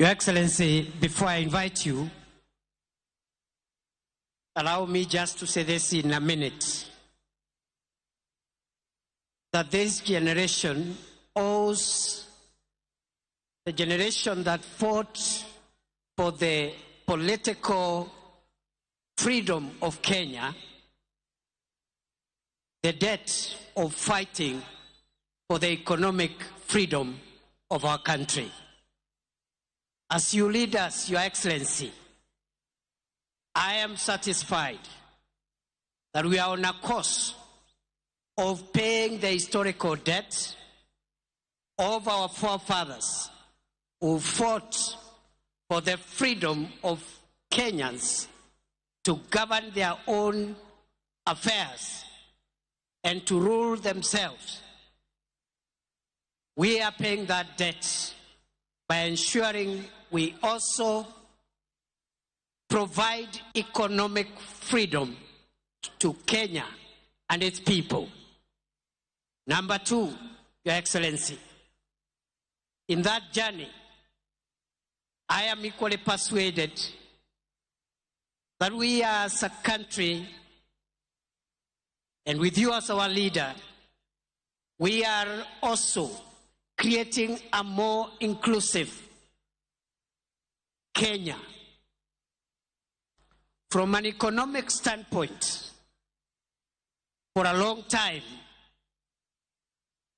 Your Excellency, before I invite you, allow me just to say this in a minute, that this generation owes the generation that fought for the political freedom of Kenya the debt of fighting for the economic freedom of our country. As you lead us, Your Excellency, I am satisfied that we are on a course of paying the historical debt of our forefathers who fought for the freedom of Kenyans to govern their own affairs and to rule themselves. We are paying that debt by ensuring we also provide economic freedom to Kenya and its people. Number two, Your Excellency, in that journey, I am equally persuaded that we as a country, and with you as our leader, we are also creating a more inclusive Kenya. From an economic standpoint, for a long time,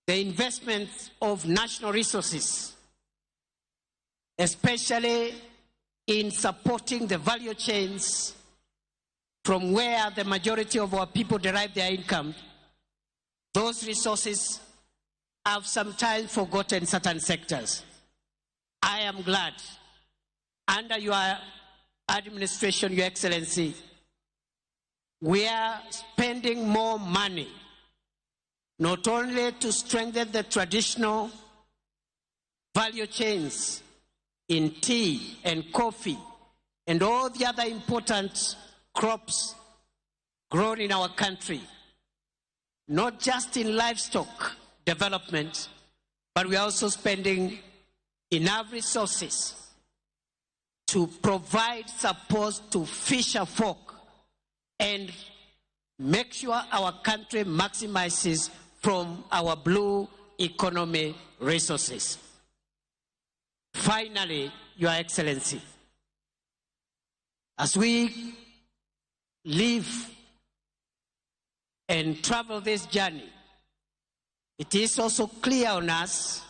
the investment of national resources, especially in supporting the value chains from where the majority of our people derive their income, those resources have sometimes forgotten certain sectors. I am glad, under your administration, Your Excellency, we are spending more money, not only to strengthen the traditional value chains in tea and coffee and all the other important crops grown in our country, not just in livestock development, but we are also spending enough resources to provide support to fisher folk and make sure our country maximizes from our blue economy resources. Finally, Your Excellency, as we live and travel this journey, it is also clear on us